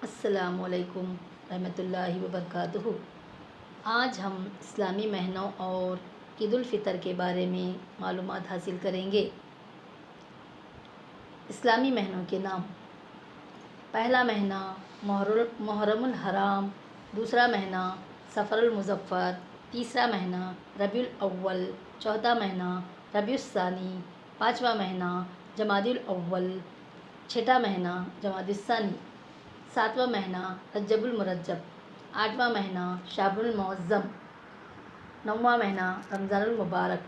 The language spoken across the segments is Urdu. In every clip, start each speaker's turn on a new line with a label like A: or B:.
A: السلام علیکم رحمۃ اللہ وبرکاتہ۔ آج ہم اسلامی مہینوں اور عید الفطر کے بارے میں معلومات حاصل کریں گے۔ اسلامی مہینوں کے نام: پہلا مہینہ محرم الحرام، دوسرا مہینہ صفر المظفر، تیسرا مہینہ ربیع الاول، چوتھا مہینہ ربیع الثانی، پانچواں مہینہ جمادی الاول، چھٹا مہینہ جمادی الثانی، ساتواں مہینہ رجب المرجب، آٹھواں مہینہ شعبان المعظم، نوواں مہینہ رمضان المبارک،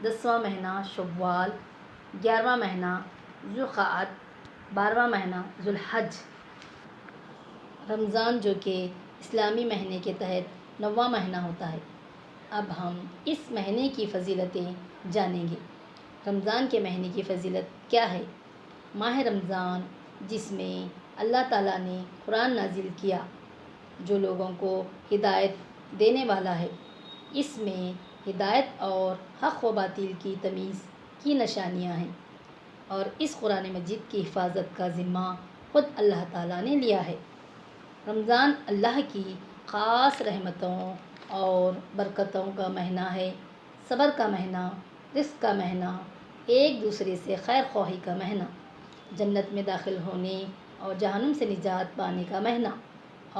A: دسواں مہینہ شوال، گیارہواں مہینہ ذوالقعدہ، بارہواں مہینہ ذوالحج۔ رمضان جو کہ اسلامی مہینے کے تحت نوواں مہینہ ہوتا ہے۔ اب ہم اس مہینے کی فضیلتیں جانیں گے۔ رمضان کے مہینے کی فضیلت کیا ہے؟ ماہ رمضان، جس میں اللہ تعالیٰ نے قرآن نازل کیا، جو لوگوں کو ہدایت دینے والا ہے۔ اس میں ہدایت اور حق و باطل کی تمیز کی نشانیاں ہیں، اور اس قرآن مجید کی حفاظت کا ذمہ خود اللہ تعالیٰ نے لیا ہے۔ رمضان اللہ کی خاص رحمتوں اور برکتوں کا مہینہ ہے، صبر کا مہینہ، رزق کا مہینہ، ایک دوسرے سے خیر خواہی کا مہینہ، جنت میں داخل ہونے اور جہنم سے نجات پانے کا مہینہ۔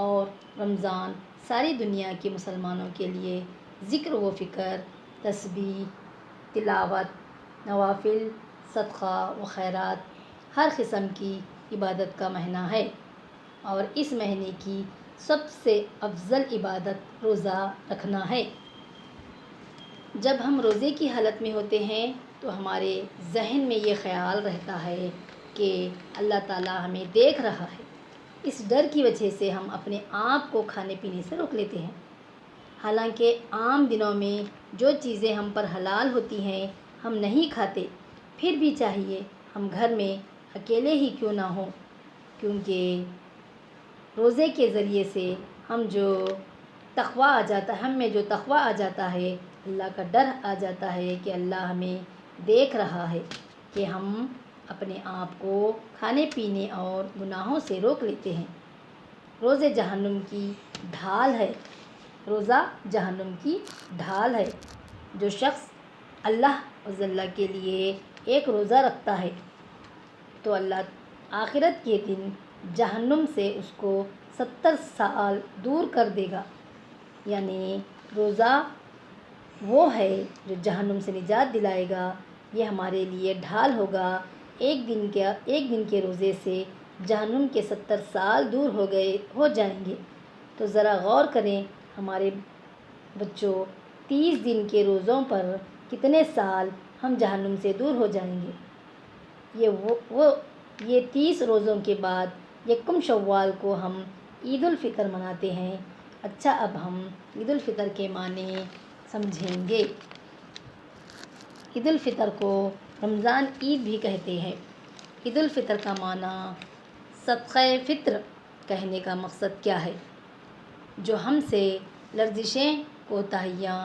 A: اور رمضان ساری دنیا کے مسلمانوں کے لیے ذکر و فکر، تسبیح، تلاوت، نوافل، صدقہ و خیرات، ہر قسم کی عبادت کا مہینہ ہے۔ اور اس مہینے کی سب سے افضل عبادت روزہ رکھنا ہے۔ جب ہم روزے کی حالت میں ہوتے ہیں تو ہمارے ذہن میں یہ خیال رہتا ہے کہ اللہ تعالیٰ ہمیں دیکھ رہا ہے۔ اس ڈر کی وجہ سے ہم اپنے آپ کو کھانے پینے سے روک لیتے ہیں۔ حالانکہ عام دنوں میں جو چیزیں ہم پر حلال ہوتی ہیں ہم نہیں کھاتے، پھر بھی چاہیے ہم گھر میں اکیلے ہی کیوں نہ ہوں، کیونکہ روزے کے ذریعے سے ہم میں جو تقویٰ آ جاتا ہے، اللہ کا ڈر آ جاتا ہے کہ اللہ ہمیں دیکھ رہا ہے، کہ ہم اپنے آپ کو کھانے پینے اور گناہوں سے روک لیتے ہیں۔ روزہ جہنم کی ڈھال ہے، روزہ جہنم کی ڈھال ہے۔ جو شخص اللہ عز و جل کے لیے ایک روزہ رکھتا ہے تو اللہ آخرت کے دن جہنم سے اس کو 70 سال دور کر دے گا۔ یعنی روزہ وہ ہے جو جہنم سے نجات دلائے گا، یہ ہمارے لیے ڈھال ہوگا۔ ایک دن کے روزے سے جہنم کے 70 سال دور ہو جائیں گے۔ تو ذرا غور کریں، ہمارے بچوں، 30 دن کے روزوں پر کتنے سال ہم جہنم سے دور ہو جائیں گے۔ یہ 30 روزوں کے بعد یکم شوال کو ہم عید الفطر مناتے ہیں۔ اچھا، اب ہم عید الفطر کے معنی سمجھیں گے۔ عید الفطر کو رمضان عید بھی کہتے ہیں۔ عید الفطر کا معنی صدقہ فطر کہنے کا مقصد کیا ہے؟ جو ہم سے لرزشیں، کوتاہیاں،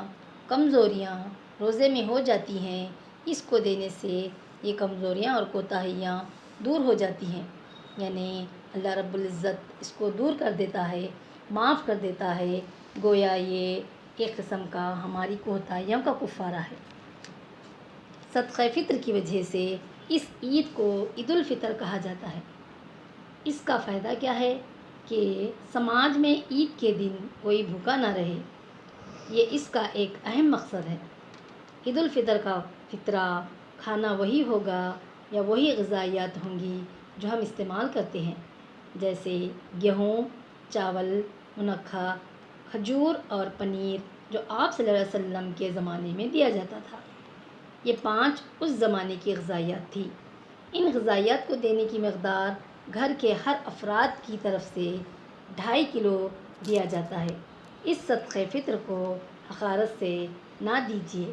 A: کمزوریاں روزے میں ہو جاتی ہیں، اس کو دینے سے یہ کمزوریاں اور کوتاہیاں دور ہو جاتی ہیں۔ یعنی اللہ رب العزت اس کو دور کر دیتا ہے، معاف کر دیتا ہے، گویا یہ ایک قسم کا ہماری کوتاہیوں کا کفارہ ہے۔ صدقہ فطر کی وجہ سے اس عید کو عید الفطر کہا جاتا ہے۔ اس کا فائدہ کیا ہے کہ سماج میں عید کے دن کوئی بھوکا نہ رہے، یہ اس کا ایک اہم مقصد ہے۔ عید الفطر کا فطرہ کھانا وہی ہوگا یا وہی غذائیات ہوں گی جو ہم استعمال کرتے ہیں، جیسے گیہوں، چاول، منقع، کھجور اور پنیر، جو آپ صلی اللہ علیہ وسلم کے زمانے میں دیا جاتا تھا۔ یہ 5 اس زمانے کی غذائیات تھی۔ ان غذائیات کو دینے کی مقدار گھر کے ہر افراد کی طرف سے 2.5 کلو دیا جاتا ہے۔ اس صدقہ فطر کو حقارت سے نہ دیجیے،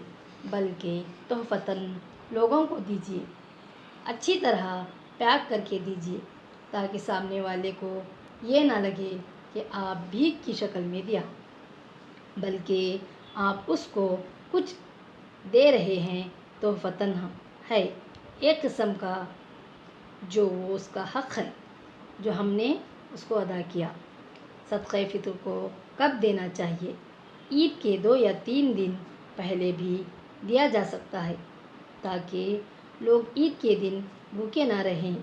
A: بلکہ تحفۃً لوگوں کو دیجیے۔ اچھی طرح پیک کر کے دیجیے، تاکہ سامنے والے کو یہ نہ لگے کہ آپ بھیک کی شکل میں دیا، بلکہ آپ اس کو کچھ دے رہے ہیں، تحفۃً ہے، ایک قسم کا جو اس کا حق ہے، جو ہم نے اس کو ادا کیا۔ صدقہ فطر کو کب دینا چاہیے؟ عید کے 2 یا 3 دن پہلے بھی دیا جا سکتا ہے تاکہ لوگ عید کے دن بھوکے نہ رہیں۔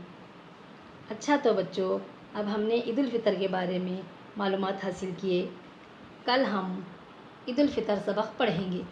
A: اچھا تو بچوں، اب ہم نے عید الفطر کے بارے میں معلومات حاصل کیے۔ کل ہم عید الفطر سبق پڑھیں گے۔